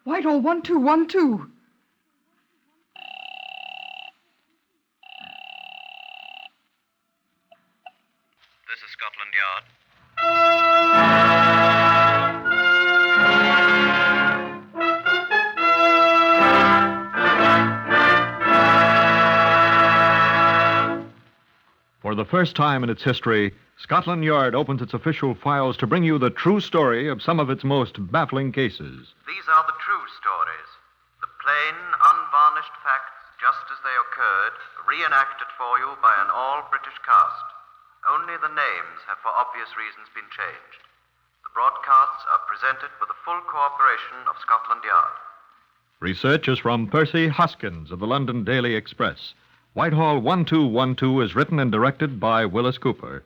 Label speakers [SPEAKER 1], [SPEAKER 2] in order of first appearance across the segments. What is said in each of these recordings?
[SPEAKER 1] Whitehall 1212.
[SPEAKER 2] This is Scotland Yard.
[SPEAKER 3] For the first time in its history, Scotland Yard opens its official files to bring you the true story of some of its most baffling cases.
[SPEAKER 2] These are the true stories. The plain, unvarnished facts, just as they occurred, reenacted for you by an all-British cast. Only the names have for obvious reasons been changed. The broadcasts are presented with the full cooperation of Scotland Yard.
[SPEAKER 3] Research is from Percy Hoskins of the London Daily Express. Whitehall 1212 is written and directed by Wyllis Cooper.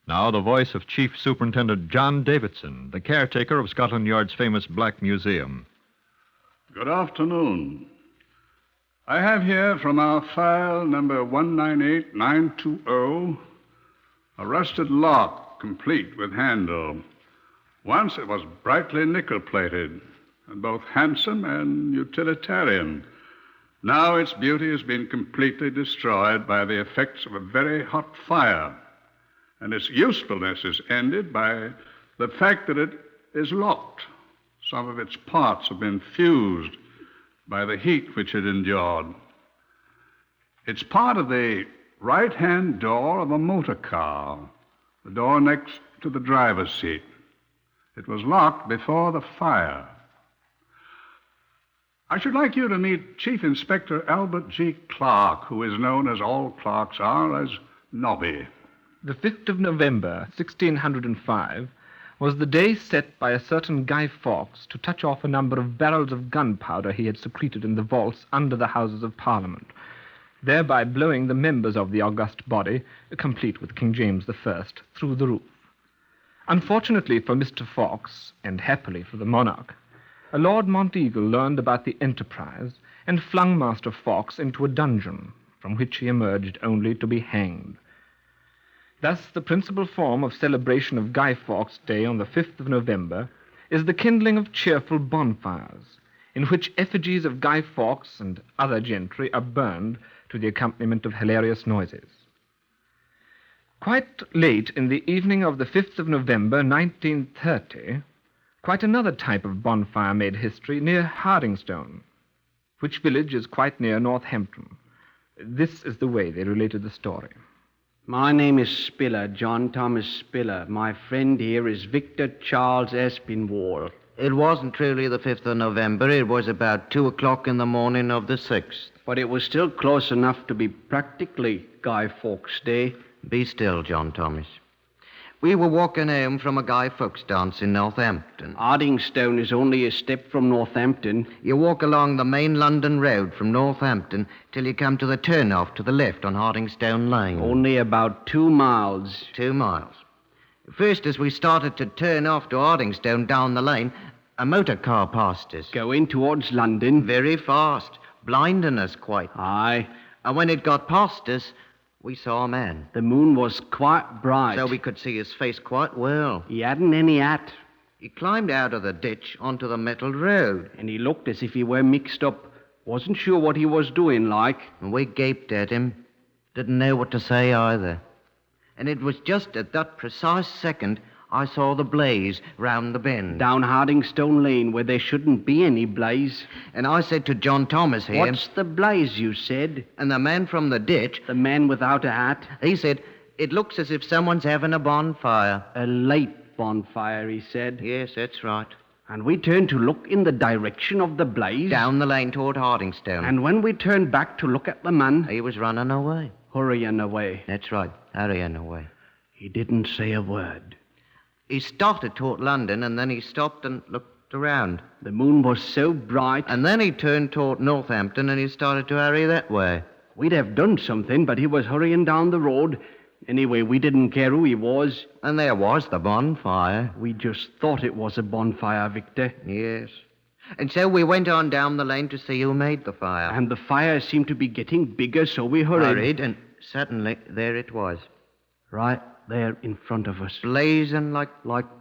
[SPEAKER 3] Now the voice of Chief Superintendent John Davison, the caretaker of Scotland Yard's famous Black Museum.
[SPEAKER 4] Good afternoon. I have here from our file number 198920 a rusted lock complete with handle. Once it was brightly nickel-plated and both handsome and utilitarian. Now its beauty has been completely destroyed by the effects of a very hot fire, and its usefulness is ended by the fact that it is locked. Some of its parts have been fused by the heat which it endured. It's part of the right-hand door of a motor car, the door next to the driver's seat. It was locked before the fire. I should like you to meet Chief Inspector Albert G. Clark, who is known, as all clerks are, as Nobby.
[SPEAKER 5] The 5th of November, 1605, was the day set by a certain Guy Fawkes to touch off a number of barrels of gunpowder he had secreted in the vaults under the Houses of Parliament, thereby blowing the members of the august body, complete with King James I, through the roof. Unfortunately for Mr. Fawkes, and happily for the monarch, a Lord Monteagle learned about the enterprise and flung Master Fawkes into a dungeon, from which he emerged only to be hanged. Thus, the principal form of celebration of Guy Fawkes' Day on the 5th of November is the kindling of cheerful bonfires, in which effigies of Guy Fawkes and other gentry are burned to the accompaniment of hilarious noises. Quite late in the evening of the 5th of November, 1930, quite another type of bonfire made history near Hardingstone, which village is quite near Northampton. This is the way they related the story.
[SPEAKER 6] My name is Spiller, John Thomas Spiller. My friend here is Victor Charles Aspinwall.
[SPEAKER 2] It wasn't truly the 5th of November. It was about 2 o'clock in the morning of the 6th.
[SPEAKER 6] But it was still close enough to be practically Guy Fawkes' Day.
[SPEAKER 2] Be still, John Thomas. We were walking home from a Guy Fawkes dance in Northampton.
[SPEAKER 6] Hardingstone is only a step from Northampton.
[SPEAKER 2] You walk along the main London road from Northampton till you come to the turn-off to the left on Hardingstone Lane.
[SPEAKER 6] Only about 2 miles.
[SPEAKER 2] 2 miles. First, as we started to turn off to Hardingstone down the lane, a motor car passed us.
[SPEAKER 6] Going towards London?
[SPEAKER 2] Very fast, blinding us quite.
[SPEAKER 6] Aye.
[SPEAKER 2] And when it got past us, we saw a man.
[SPEAKER 6] The moon was quite bright.
[SPEAKER 2] So we could see his face quite well.
[SPEAKER 6] He hadn't any hat.
[SPEAKER 2] He climbed out of the ditch onto the metal road.
[SPEAKER 6] And he looked as if he were mixed up. Wasn't sure what he was doing, like.
[SPEAKER 2] And we gaped at him. Didn't know what to say either. And it was just at that precise second I saw the blaze round the bend.
[SPEAKER 6] Down Hardingstone Lane, where there shouldn't be any blaze.
[SPEAKER 2] And I said to John Thomas here...
[SPEAKER 6] What's the blaze, you said?
[SPEAKER 2] And the man from the ditch...
[SPEAKER 6] The man without a hat?
[SPEAKER 2] He said, it looks as if someone's having a bonfire.
[SPEAKER 6] A late bonfire, he said.
[SPEAKER 2] Yes, that's right.
[SPEAKER 6] And we turned to look in the direction of the blaze.
[SPEAKER 2] Down the lane toward Hardingstone.
[SPEAKER 6] And when we turned back to look at the man...
[SPEAKER 2] He was running away.
[SPEAKER 6] Hurrying away.
[SPEAKER 2] That's right, hurrying away.
[SPEAKER 6] He didn't say a word.
[SPEAKER 2] He started toward London, and then he stopped and looked around.
[SPEAKER 6] The moon was so bright.
[SPEAKER 2] And then he turned toward Northampton, and he started to hurry that way.
[SPEAKER 6] We'd have done something, but he was hurrying down the road. Anyway, we didn't care who he was.
[SPEAKER 2] And there was the bonfire.
[SPEAKER 6] We just thought it was a bonfire, Victor.
[SPEAKER 2] Yes. And so we went on down the lane to see who made the fire.
[SPEAKER 6] And the fire seemed to be getting bigger, so we hurried.
[SPEAKER 2] And suddenly, there it was.
[SPEAKER 6] Right there in front of us.
[SPEAKER 2] Blazing like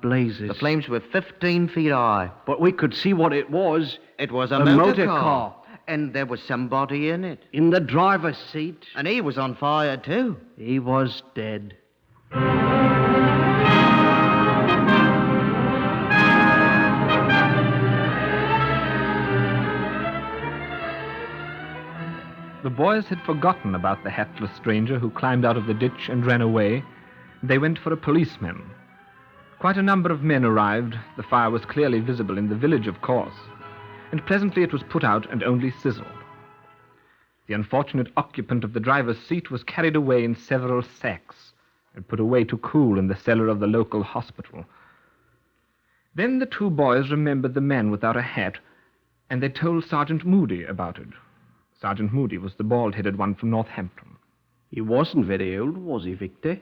[SPEAKER 6] blazes.
[SPEAKER 2] the flames were 15 feet high.
[SPEAKER 6] But we could see what it was.
[SPEAKER 2] It was a
[SPEAKER 6] motor car.
[SPEAKER 2] And there was somebody in it.
[SPEAKER 6] In the driver's seat.
[SPEAKER 2] And he was on fire, too.
[SPEAKER 6] He was dead.
[SPEAKER 5] The boys had forgotten about the hatless stranger who climbed out of the ditch and ran away. They went for a policeman. Quite a number of men arrived. The fire was clearly visible in the village, of course, and presently it was put out and only sizzled. The unfortunate occupant of the driver's seat was carried away in several sacks and put away to cool in the cellar of the local hospital. Then the two boys remembered the man without a hat, and they told Sergeant Moody about it. Sergeant Moody was the bald-headed one from Northampton.
[SPEAKER 6] He wasn't very old, was he, Victor?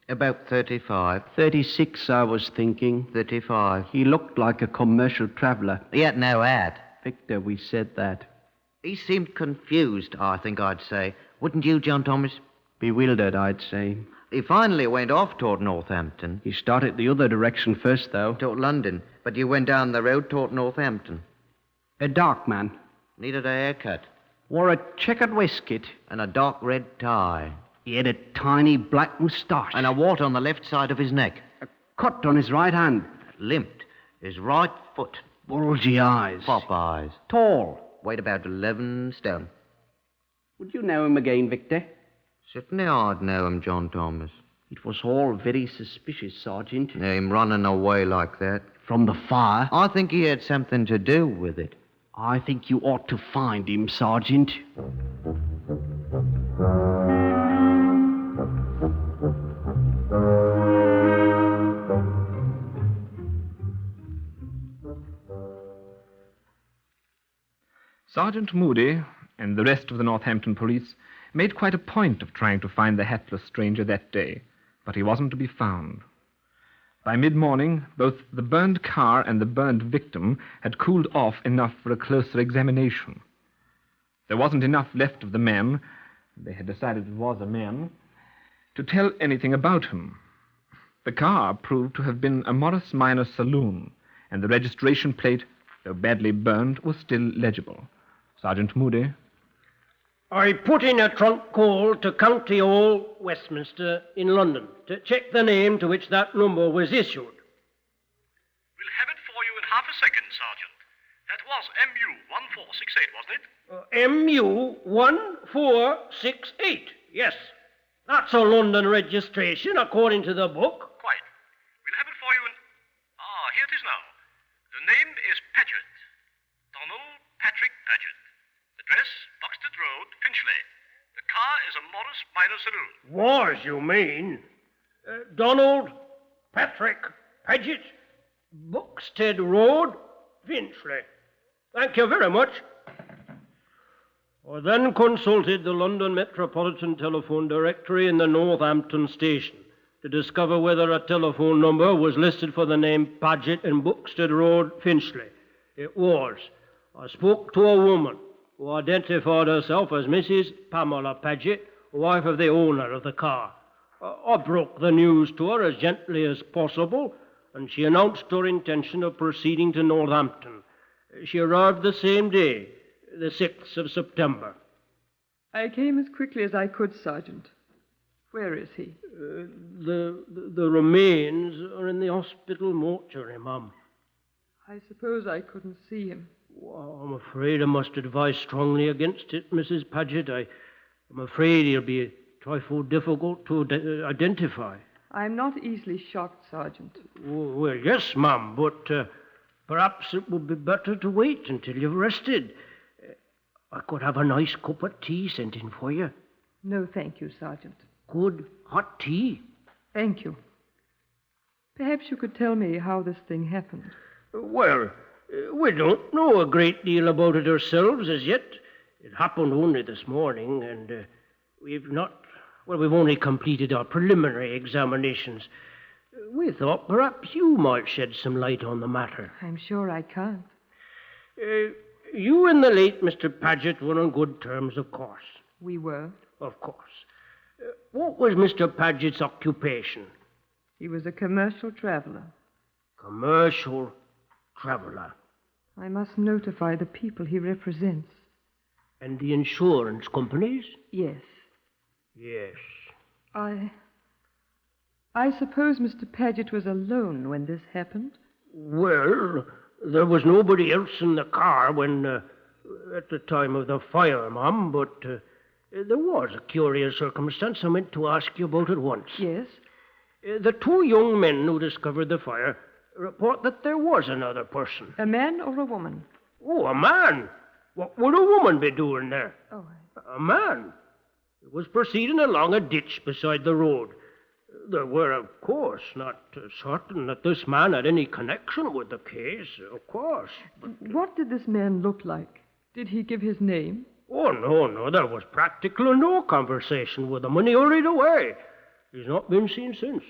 [SPEAKER 2] About 35.
[SPEAKER 6] 36, I was thinking.
[SPEAKER 2] 35.
[SPEAKER 6] He looked like a commercial traveller.
[SPEAKER 2] He had no hat.
[SPEAKER 6] Victor, we said that.
[SPEAKER 2] He seemed confused, I think I'd say. Wouldn't you, John Thomas?
[SPEAKER 6] Bewildered, I'd say.
[SPEAKER 2] He finally went off toward Northampton.
[SPEAKER 6] He started the other direction first, though.
[SPEAKER 2] Toward London. But you went down the road toward Northampton.
[SPEAKER 6] A dark man.
[SPEAKER 2] Needed a haircut.
[SPEAKER 6] Wore a checkered waistcoat.
[SPEAKER 2] And a dark red tie.
[SPEAKER 6] He had a tiny black moustache.
[SPEAKER 2] And a wart on the left side of his neck.
[SPEAKER 6] A cut on his right hand.
[SPEAKER 2] Limped. His right foot.
[SPEAKER 6] Bulgy eyes.
[SPEAKER 2] Pop eyes.
[SPEAKER 6] Tall.
[SPEAKER 2] Weighed about 11 stone.
[SPEAKER 6] Would you know him again, Victor?
[SPEAKER 2] Certainly I'd know him, John Thomas.
[SPEAKER 6] It was all very suspicious, Sergeant.
[SPEAKER 2] Him running away like that.
[SPEAKER 6] From the fire?
[SPEAKER 2] I think he had something to do with it.
[SPEAKER 6] I think you ought to find him, Sergeant.
[SPEAKER 5] Sergeant Moody and the rest of the Northampton police made quite a point of trying to find the hatless stranger that day, but he wasn't to be found. By mid-morning, both the burned car and the burned victim had cooled off enough for a closer examination. There wasn't enough left of the man, they had decided it was a man, to tell anything about him. The car proved to have been a Morris Minor saloon, and the registration plate, though badly burned, was still legible. Sergeant Moody.
[SPEAKER 7] I put in a trunk call to County Hall, Westminster, in London, to check the name to which that number was issued.
[SPEAKER 8] We'll have it for you in half a second, Sergeant. That was MU 1468, wasn't it?
[SPEAKER 7] MU 1468, yes. That's a London registration, according to the book.
[SPEAKER 8] Quite. We'll have it for you in... here it is now. The name is Paget. Donald Patrick Paget. Address, Buxted Road, Finchley. The car is a Morris Minor saloon.
[SPEAKER 7] Was, you mean? Donald Patrick Paget, Buxted Road, Finchley. Thank you very much. I then consulted the London Metropolitan Telephone Directory in the Northampton station to discover whether a telephone number was listed for the name Paget in Buxted Road, Finchley. It was. I spoke to a woman who identified herself as Mrs. Pamela Paget, wife of the owner of the car. I broke the news to her as gently as possible, and she announced her intention of proceeding to Northampton. She arrived the same day, the 6th of September.
[SPEAKER 1] I came as quickly as I could, Sergeant. Where is he?
[SPEAKER 7] The remains are in the hospital mortuary, Mum.
[SPEAKER 1] I suppose I couldn't see him.
[SPEAKER 7] Well, I'm afraid I must advise strongly against it, Mrs. Paget. I'm afraid he'll be a trifle difficult to identify.
[SPEAKER 1] I'm not easily shocked, Sergeant.
[SPEAKER 7] Well, yes, Mum, but perhaps it would be better to wait until you've rested. I could have a nice cup of tea sent in for you.
[SPEAKER 1] No, thank you, Sergeant.
[SPEAKER 7] Good hot tea.
[SPEAKER 1] Thank you. Perhaps you could tell me how this thing happened.
[SPEAKER 7] Well, we don't know a great deal about it ourselves as yet. It happened only this morning, and we've only completed our preliminary examinations. We thought perhaps you might shed some light on the matter.
[SPEAKER 1] I'm sure I can't.
[SPEAKER 7] You and the late Mr. Paget were on good terms, of course.
[SPEAKER 1] We were.
[SPEAKER 7] Of course. What was Mr. Paget's occupation?
[SPEAKER 1] He was a commercial traveler.
[SPEAKER 7] Commercial traveler.
[SPEAKER 1] I must notify the people he represents.
[SPEAKER 7] And the insurance companies?
[SPEAKER 1] Yes.
[SPEAKER 7] Yes.
[SPEAKER 1] I suppose Mr. Paget was alone when this happened?
[SPEAKER 7] Well, there was nobody else in the car when, at the time of the fire, Mum, but there was a curious circumstance I meant to ask you about at once.
[SPEAKER 1] Yes.
[SPEAKER 7] The two young men who discovered the fire report that there was another person.
[SPEAKER 1] A man or a woman?
[SPEAKER 7] Oh, a man. What would a woman be doing there?
[SPEAKER 1] Oh,
[SPEAKER 7] A man. He was proceeding along a ditch beside the road. There were, of course, not certain that this man had any connection with the case, of course. But,
[SPEAKER 1] what did this man look like? Did he give his name?
[SPEAKER 7] oh, no, there was practically no conversation with him, and he hurried away. He's not been seen since.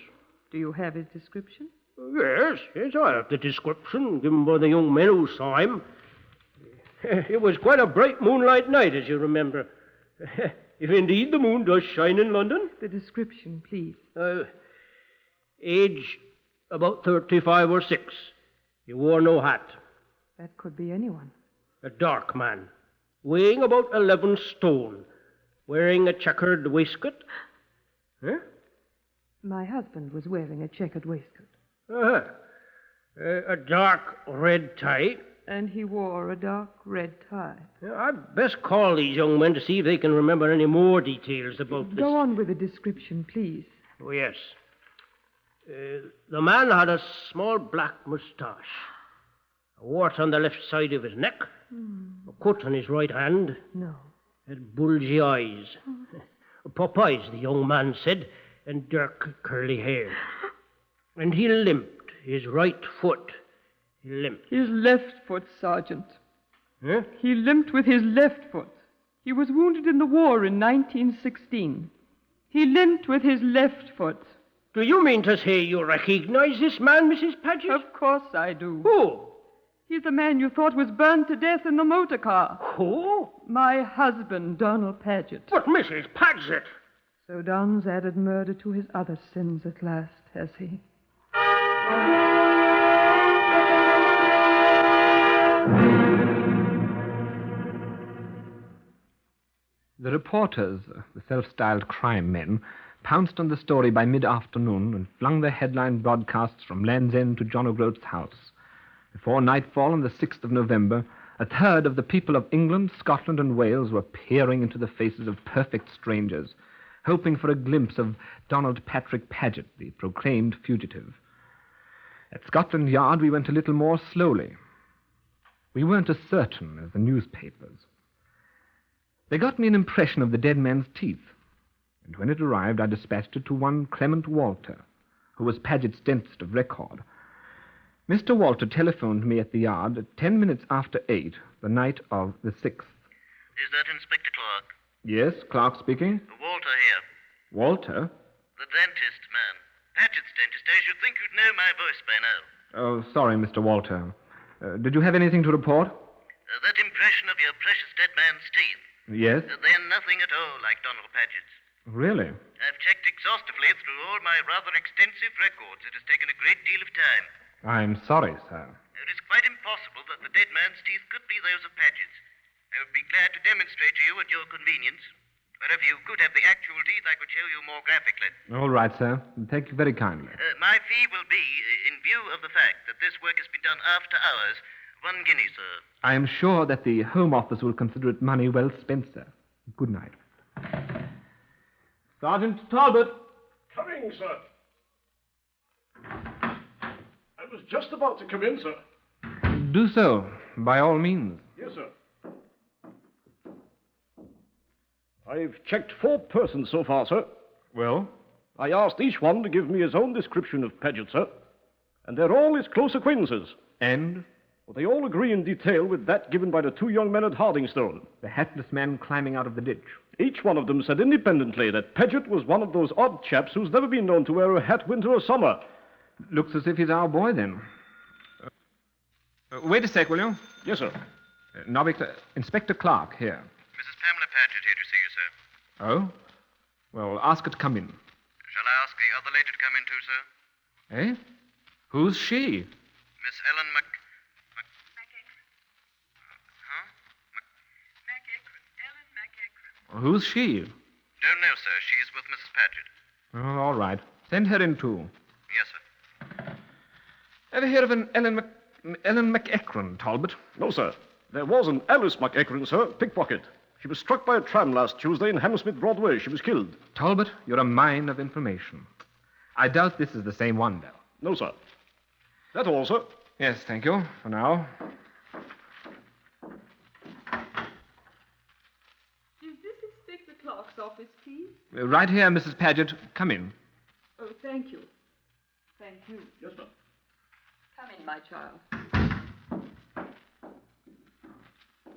[SPEAKER 1] Do you have his description?
[SPEAKER 7] Yes, I have the description given by the young men who saw him. It was quite a bright moonlight night, as you remember. If indeed the moon does shine in London.
[SPEAKER 1] The description, please.
[SPEAKER 7] Age about 35 or 6. He wore no hat.
[SPEAKER 1] That could be anyone.
[SPEAKER 7] A dark man, weighing about 11 stone, wearing a checkered waistcoat. Huh?
[SPEAKER 1] My husband was wearing a checkered waistcoat.
[SPEAKER 7] A dark red tie.
[SPEAKER 1] And he wore a dark red tie.
[SPEAKER 7] I'd best call these young men to see if they can remember any more details about this.
[SPEAKER 1] Go on with the description, please.
[SPEAKER 7] Oh, yes. The man had a small black moustache, a wart on the left side of his neck, a cut on his right hand,
[SPEAKER 1] No.
[SPEAKER 7] had bulgy eyes. Pop eyes, the young man said, and dark curly hair. And he limped, his right foot. He limped.
[SPEAKER 1] His left foot, Sergeant.
[SPEAKER 7] Huh?
[SPEAKER 1] He limped with his left foot. He was wounded in the war in 1916. He limped with his left foot.
[SPEAKER 7] Do you mean to say you recognize this man, Mrs. Paget?
[SPEAKER 1] Of course I do.
[SPEAKER 7] Who?
[SPEAKER 1] He's the man you thought was burned to death in the motor car.
[SPEAKER 7] Who?
[SPEAKER 1] My husband, Donald Paget.
[SPEAKER 7] But Mrs. Paget!
[SPEAKER 1] So Don's added murder to his other sins at last, has he?
[SPEAKER 5] The reporters, the self-styled crime men, pounced on the story by mid-afternoon and flung their headline broadcasts from Land's End to John O'Groat's house. Before nightfall on the 6th of November, a third of the people of England, Scotland, and Wales were peering into the faces of perfect strangers, hoping for a glimpse of Donald Patrick Paget, the proclaimed fugitive. At Scotland Yard, we went a little more slowly. We weren't as certain as the newspapers. They got me an impression of the dead man's teeth, and when it arrived, I dispatched it to one Clement Walter, who was Paget's dentist of record. Mr. Walter telephoned me at the yard at 10 minutes after 8, the night of the 6th.
[SPEAKER 2] Is that Inspector Clark?
[SPEAKER 5] Yes, Clark speaking.
[SPEAKER 2] Walter here.
[SPEAKER 5] Walter?
[SPEAKER 2] The dentist, man. Paget's dentist. I should think you'd know my voice by now.
[SPEAKER 5] Oh, sorry, Mr. Walter. Did you have anything to report?
[SPEAKER 2] That impression of your precious dead man's teeth.
[SPEAKER 5] Yes?
[SPEAKER 2] They're nothing at all like Donald Paget's.
[SPEAKER 5] Really?
[SPEAKER 2] I've checked exhaustively through all my rather extensive records. It has taken a great deal of time.
[SPEAKER 5] I'm sorry, sir.
[SPEAKER 2] It is quite impossible that the dead man's teeth could be those of Paget's. I would be glad to demonstrate to you at your convenience. But if you could have the actual teeth, I could show you more graphically.
[SPEAKER 5] All right, sir. Thank you very kindly.
[SPEAKER 2] My fee will be, in view of the fact that this work has been done after hours, 1 guinea, sir.
[SPEAKER 5] I am sure that the Home Office will consider it money well spent, sir. Good night. Sergeant Talbot.
[SPEAKER 9] Coming, sir. I was just about to come in, sir.
[SPEAKER 5] Do so, by all means.
[SPEAKER 9] Yes, sir. I've checked 4 persons so far, sir.
[SPEAKER 5] Well?
[SPEAKER 9] I asked each one to give me his own description of Paget, sir. And they're all his close acquaintances.
[SPEAKER 5] And?
[SPEAKER 9] Well, they all agree in detail with that given by the 2 young men at Hardingstone.
[SPEAKER 5] The hatless man climbing out of the ditch.
[SPEAKER 9] Each one of them said independently that Paget was one of those odd chaps who's never been known to wear a hat winter or summer.
[SPEAKER 5] Looks as if he's our boy, then. Wait a sec, will you?
[SPEAKER 9] Yes, sir.
[SPEAKER 5] Inspector Clark, here.
[SPEAKER 2] Mrs. Pamela Paget here to see you, sir.
[SPEAKER 5] Oh? Well, ask her to come in.
[SPEAKER 2] Shall I ask the other lady to come in too, sir?
[SPEAKER 5] Eh? Who's she?
[SPEAKER 2] Miss Ellen
[SPEAKER 5] Who's she?
[SPEAKER 2] Don't know, sir. She's with Mrs. Paget.
[SPEAKER 5] Oh, all right. Send her in, too.
[SPEAKER 2] Yes, sir.
[SPEAKER 5] Ever hear of an Ellen McEachran, Talbot?
[SPEAKER 9] No, sir. There was an Alice McEachran, sir, pickpocket. She was struck by a tram last Tuesday in Hammersmith Broadway. She was killed.
[SPEAKER 5] Talbot, you're a mine of information. I doubt this is the same one, though.
[SPEAKER 9] No, sir. That's all, sir.
[SPEAKER 5] Yes, thank you, for now.
[SPEAKER 1] Is this Inspector Clark's office, please?
[SPEAKER 5] Right here, Mrs. Paget. Come in.
[SPEAKER 1] Oh, thank you. Thank you.
[SPEAKER 9] Yes, sir.
[SPEAKER 1] Come in, my child.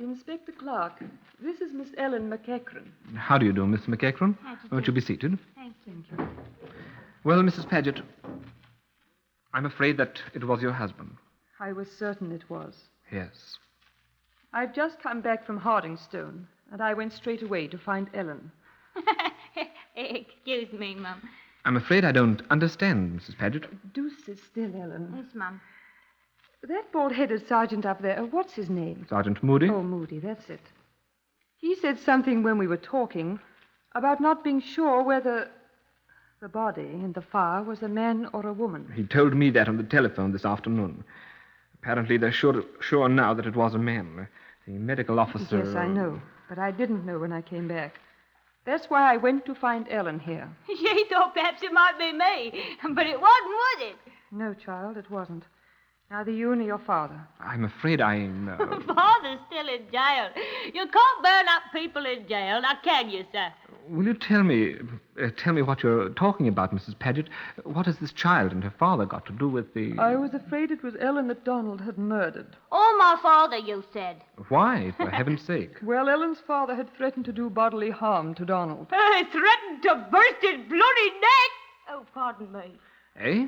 [SPEAKER 1] Inspector Clark, this is Miss Ellen McEachran.
[SPEAKER 5] How do you do, Miss McEachran? Won't you be seated?
[SPEAKER 1] Thank you.
[SPEAKER 5] Well, Mrs. Paget, I'm afraid that it was your husband.
[SPEAKER 1] I was certain it was.
[SPEAKER 5] Yes.
[SPEAKER 1] I've just come back from Hardingstone, and I went straight away to find Ellen.
[SPEAKER 10] Excuse me, Mum.
[SPEAKER 5] I'm afraid I don't understand, Mrs. Paget.
[SPEAKER 1] Do sit still, Ellen.
[SPEAKER 10] Yes, Mum.
[SPEAKER 1] That bald-headed sergeant up there, what's his name?
[SPEAKER 5] Sergeant Moody?
[SPEAKER 1] Oh, Moody, that's it. He said something when we were talking about not being sure whether the body in the fire was a man or a woman.
[SPEAKER 5] He told me that on the telephone this afternoon. Apparently they're sure now that it was a man. The medical officer...
[SPEAKER 1] Yes, I know, but I didn't know when I came back. That's why I went to find Ellen here.
[SPEAKER 10] She thought perhaps it might be me, but it wasn't, was it?
[SPEAKER 1] No, child, it wasn't. Neither you nor your father.
[SPEAKER 5] I'm afraid I know.
[SPEAKER 10] Father's still in jail. You can't burn up people in jail, now can you, sir?
[SPEAKER 5] Will you tell me what you're talking about, Mrs. Paget? What has this child and her father got to do with the...
[SPEAKER 1] I was afraid it was Ellen that Donald had murdered.
[SPEAKER 10] Oh, my father, you said.
[SPEAKER 5] Why, for heaven's sake?
[SPEAKER 1] Well, Ellen's father had threatened to do bodily harm to Donald.
[SPEAKER 10] Threatened to burst his bloody neck? Oh, pardon me.
[SPEAKER 5] Eh?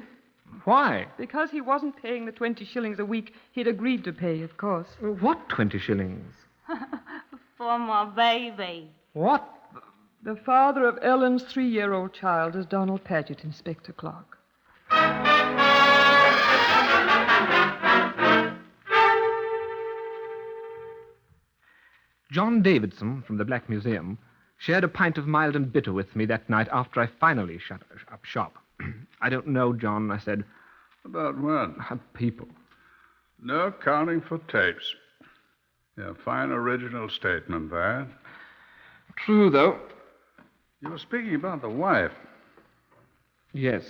[SPEAKER 5] Why?
[SPEAKER 1] Because he wasn't paying the 20 shillings a week he'd agreed to pay, of course.
[SPEAKER 5] What 20 shillings?
[SPEAKER 10] For my baby.
[SPEAKER 5] What?
[SPEAKER 1] The father of Ellen's 3-year-old child is Donald Paget, Inspector Clark.
[SPEAKER 5] John Davison, from the Black Museum, shared a pint of mild and bitter with me that night after I finally shut up shop. I don't know, John, I said.
[SPEAKER 4] About what?
[SPEAKER 5] People.
[SPEAKER 4] No accounting for tapes. Yeah, fine original statement, that.
[SPEAKER 5] True, though.
[SPEAKER 4] You were speaking about the wife.
[SPEAKER 5] Yes.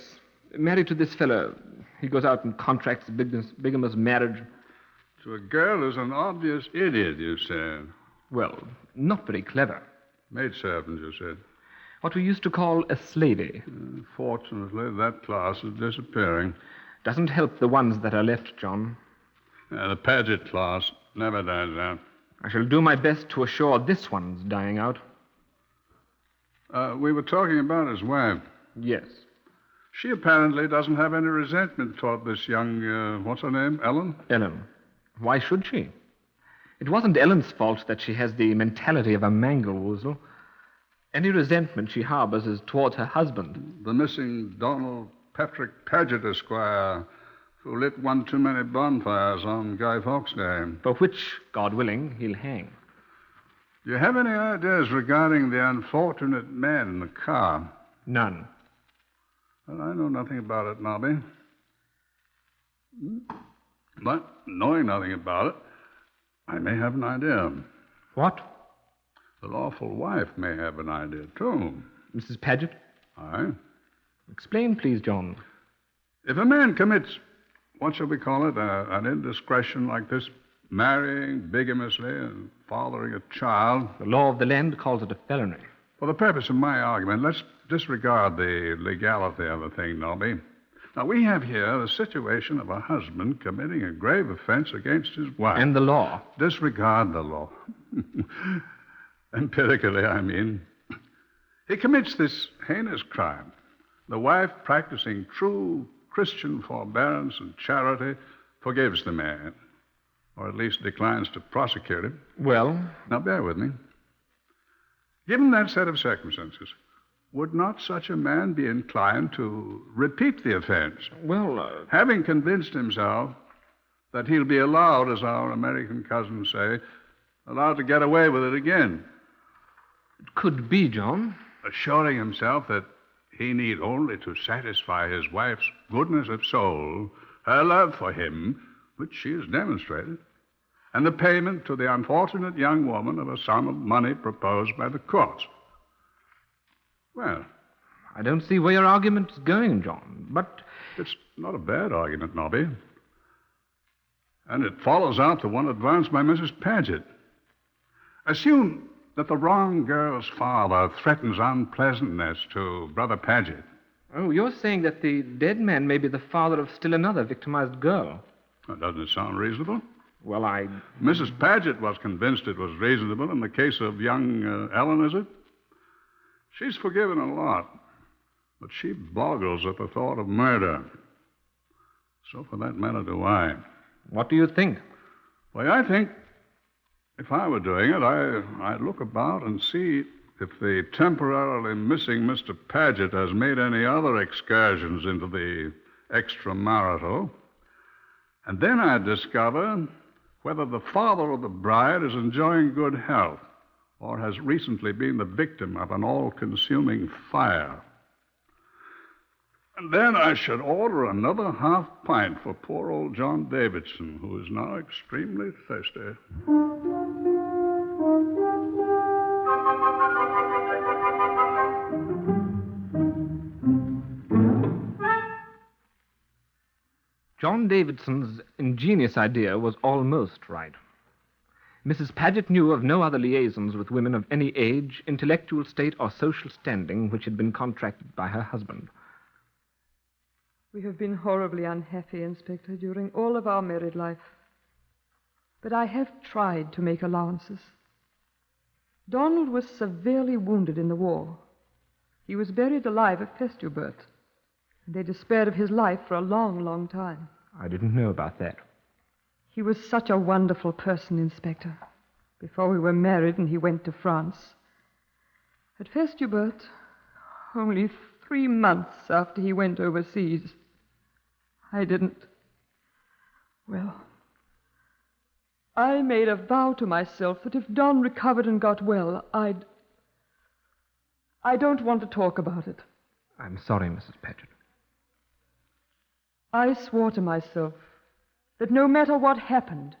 [SPEAKER 5] Married to this fellow. He goes out and contracts bigamous marriage.
[SPEAKER 4] To a girl who's an obvious idiot, you said.
[SPEAKER 5] Well, not very clever.
[SPEAKER 4] Maidservant, you said.
[SPEAKER 5] What we used to call a slavey.
[SPEAKER 4] Fortunately, that class is disappearing.
[SPEAKER 5] Doesn't help the ones that are left, John.
[SPEAKER 4] The Paget class never dies out.
[SPEAKER 5] I shall do my best to assure this one's dying out.
[SPEAKER 4] We were talking about his wife.
[SPEAKER 5] Yes.
[SPEAKER 4] She apparently doesn't have any resentment toward this young, what's her name, Ellen?
[SPEAKER 5] Ellen. Why should she? It wasn't Ellen's fault that she has the mentality of a manglewoozle. Any resentment she harbors is towards her husband.
[SPEAKER 4] The missing Donald Paget, Esquire, who lit one too many bonfires on Guy Fawkes Day.
[SPEAKER 5] For which, God willing, he'll hang.
[SPEAKER 4] Do you have any ideas regarding the unfortunate man in the car?
[SPEAKER 5] None.
[SPEAKER 4] Well, I know nothing about it, Nobby. But knowing nothing about it, I may have an idea.
[SPEAKER 5] What?
[SPEAKER 4] The lawful wife may have an idea, too.
[SPEAKER 5] Mrs. Paget?
[SPEAKER 4] Aye.
[SPEAKER 5] Explain, please, John.
[SPEAKER 4] If a man commits, what shall we call it, an indiscretion like this, marrying bigamously and fathering a child...
[SPEAKER 5] The law of the land calls it a felony.
[SPEAKER 4] For the purpose of my argument, let's disregard the legality of the thing, Nobby. Now, we have here the situation of a husband committing a grave offense against his wife.
[SPEAKER 5] And the law.
[SPEAKER 4] Disregard the law. Empirically, I mean. He commits this heinous crime. The wife, practicing true Christian forbearance and charity, forgives the man, or at least declines to prosecute him.
[SPEAKER 5] Well?
[SPEAKER 4] Now, bear with me. Given that set of circumstances, would not such a man be inclined to repeat the offense?
[SPEAKER 5] Well,
[SPEAKER 4] Having convinced himself that he'll be allowed, as our American cousins say, allowed to get away with it again.
[SPEAKER 5] it could be, John.
[SPEAKER 4] Assuring himself that he need only to satisfy his wife's goodness of soul, her love for him, which she has demonstrated, and the payment to the unfortunate young woman of a sum of money proposed by the courts. Well,
[SPEAKER 5] I don't see where your argument is going, John, but...
[SPEAKER 4] it's not a bad argument, Nobby. And it follows out the one advanced by Mrs. Paget. Assume that the wrong girl's father threatens unpleasantness to Brother Paget.
[SPEAKER 5] Oh, you're saying that the dead man may be the father of still another victimized girl.
[SPEAKER 4] Well, doesn't it sound reasonable?
[SPEAKER 5] Well,
[SPEAKER 4] Mrs. Paget was convinced it was reasonable in the case of young Ellen, is it? She's forgiven a lot, but she boggles at the thought of murder. So, for that matter, do I.
[SPEAKER 5] What do you think?
[SPEAKER 4] Well, I think if I were doing it, I'd look about and see if the temporarily missing Mr. Paget has made any other excursions into the extramarital. And then I'd discover whether the father of the bride is enjoying good health or has recently been the victim of an all-consuming fire. And then I should order another half pint for poor old John Davison, who is now extremely thirsty.
[SPEAKER 5] John Davidson's ingenious idea was almost right. Mrs. Paget knew of no other liaisons with women of any age, intellectual state, or social standing which had been contracted by her husband.
[SPEAKER 1] We have been horribly unhappy, Inspector, during all of our married life. But I have tried to make allowances. Donald was severely wounded in the war. He was buried alive at Festubert. They despaired of his life for a long, long time.
[SPEAKER 5] I didn't know about that.
[SPEAKER 1] He was such a wonderful person, Inspector. Before we were married and he went to France. At Festubert, only 3 months after he went overseas, I didn't... Well, I made a vow to myself that if Don recovered and got well, I don't want to talk about it.
[SPEAKER 5] I'm sorry, Mrs. Paget.
[SPEAKER 1] I swore to myself that no matter what happened,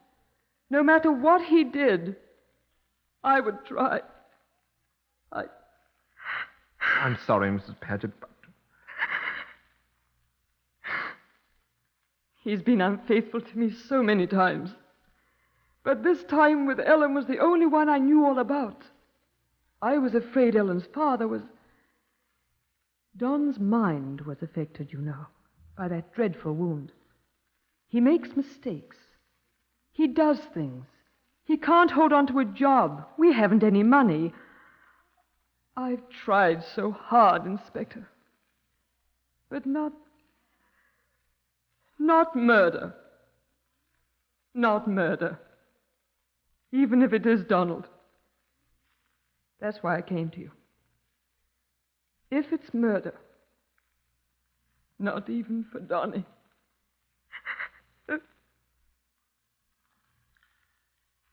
[SPEAKER 1] no matter what he did, I would try.
[SPEAKER 5] I'm sorry, Mrs. Paget, but...
[SPEAKER 1] He's been unfaithful to me so many times. But this time with Ellen was the only one I knew all about. I was afraid Ellen's father was... Don's mind was affected, you know, by that dreadful wound. He makes mistakes. He does things. He can't hold on to a job. We haven't any money. I've tried so hard, Inspector. But not murder. Not murder. Even if it is Donald. That's why I came to you. If it's murder, not even for Donnie.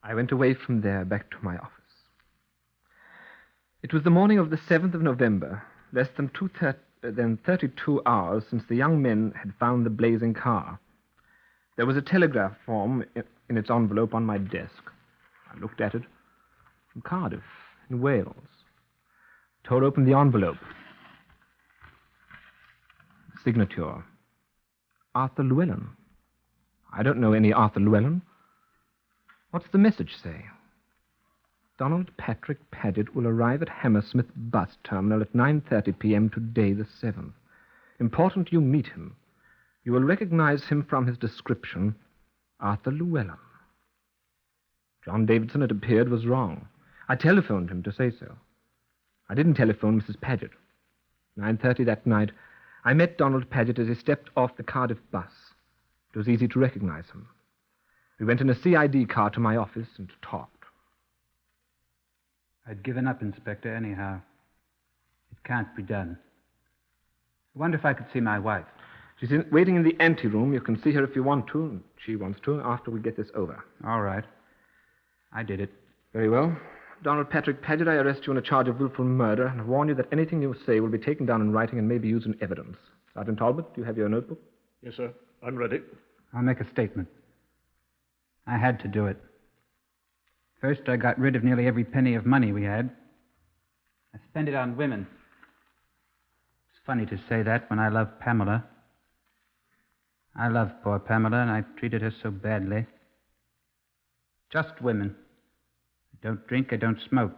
[SPEAKER 5] I went away from there back to my office. It was the morning of the 7th of November, less than 32 hours since the young men had found the blazing car. There was a telegraph form in its envelope on my desk. I looked at it. From Cardiff, in Wales. Tore open the envelope. Signature. Arthur Llewellyn. I don't know any Arthur Llewellyn. What's the message say? Donald Patrick Paget will arrive at Hammersmith bus terminal at 9:30 p.m. today, the 7th. Important you meet him. You will recognize him from his description, Arthur Llewellyn. John Davison, it appeared, was wrong. I telephoned him to say so. I didn't telephone Mrs. Paget. 9:30 that night, I met Donald Paget as he stepped off the Cardiff bus. It was easy to recognize him. We went in a CID car to my office and talked.
[SPEAKER 11] I'd given up, Inspector, anyhow. It can't be done. I wonder if I could see my wife.
[SPEAKER 5] She's waiting in the anteroom. You can see her if you want to, and she wants to, after we get this over.
[SPEAKER 11] All right. I did it.
[SPEAKER 5] Very well. Donald Patrick Paget, I arrest you on a charge of willful murder and warn you that anything you say will be taken down in writing and may be used in evidence. Sergeant Talbot, do you have your notebook?
[SPEAKER 9] Yes, sir. I'm ready.
[SPEAKER 11] I'll make a statement. I had to do it. First, I got rid of nearly every penny of money we had. I spent it on women. It's funny to say that when I love Pamela. I love poor Pamela, and I treated her so badly. Just women. I don't drink, I don't smoke.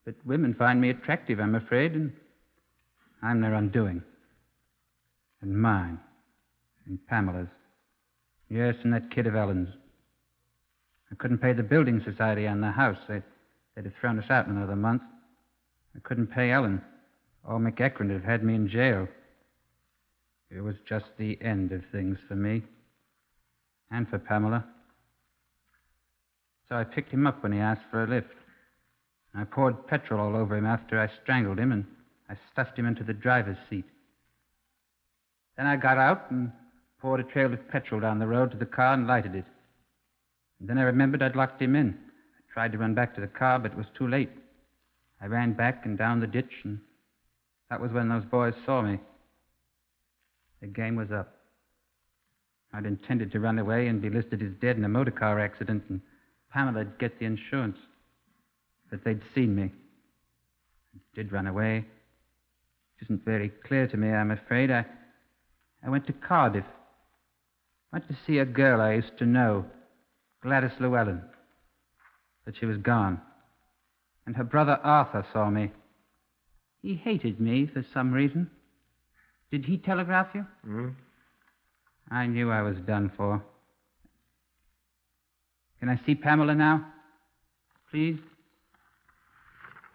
[SPEAKER 11] But women find me attractive, I'm afraid, and I'm their undoing. And mine. And Pamela's. Yes, and that kid of Ellen's. I couldn't pay the building society on the house. They'd have thrown us out in another month. I couldn't pay Ellen. Old McEachran would have had me in jail. It was just the end of things for me. And for Pamela. So I picked him up when he asked for a lift. I poured petrol all over him after I strangled him, and I stuffed him into the driver's seat. Then I got out and poured a trail of petrol down the road to the car and lighted it. And then I remembered I'd locked him in. I tried to run back to the car, but it was too late. I ran back and down the ditch, and that was when those boys saw me. The game was up. I'd intended to run away and be listed as dead in a motor car accident, and Pamela'd get the insurance. But they'd seen me. I did run away. It isn't very clear to me, I'm afraid. I went to Cardiff. Went to see a girl I used to know, Gladys Llewellyn. But she was gone. And her brother Arthur saw me. He hated me for some reason. Did he telegraph you? I knew I was done for. Can I see Pamela now? Please?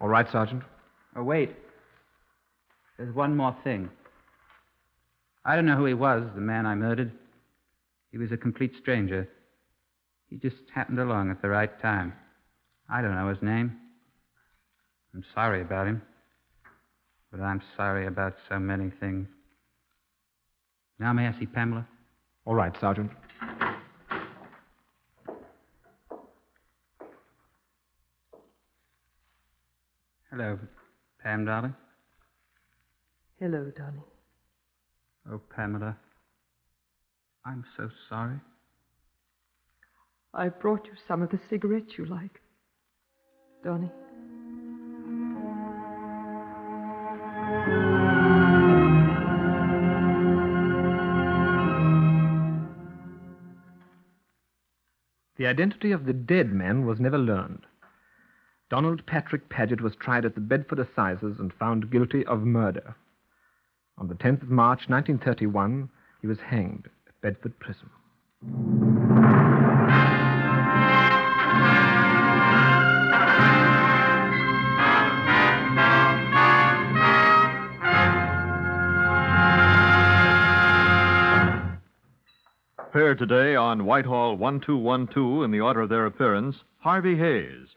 [SPEAKER 5] All right, Sergeant.
[SPEAKER 11] Oh, wait. There's one more thing. I don't know who he was, the man I murdered. He was a complete stranger. He just happened along at the right time. I don't know his name. I'm sorry about him. But I'm sorry about so many things. Now may I see Pamela?
[SPEAKER 5] All right, Sergeant.
[SPEAKER 11] Hello, Pam, darling.
[SPEAKER 1] Hello, Donnie.
[SPEAKER 11] Oh, Pamela. I'm so sorry.
[SPEAKER 1] I brought you some of the cigarettes you like. Donnie.
[SPEAKER 5] The identity of the dead man was never learned. Donald Patrick Paget was tried at the Bedford Assizes and found guilty of murder. On the 10th of March, 1931, he was hanged at Bedford Prison.
[SPEAKER 3] Appeared today on Whitehall 1212 in the order of their appearance, Harvey Hayes,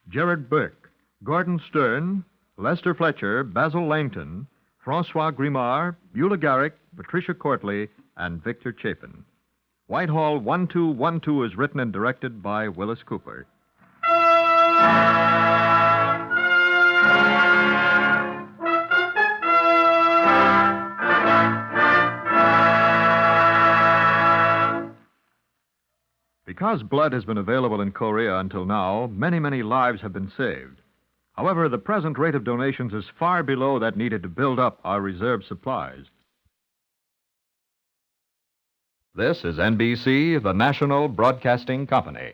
[SPEAKER 3] Gerard Burke, Gordon Stern, Lester Fletcher, Basil Langton, Francois Grimard, Beulah Garrick, Patricia Courtley, and Victor Chapin. Whitehall 1212 is written and directed by Wyllis Cooper. Because blood has been available in Korea until now, many lives have been saved. However, the present rate of donations is far below that needed to build up our reserve supplies. This is NBC, the National Broadcasting Company.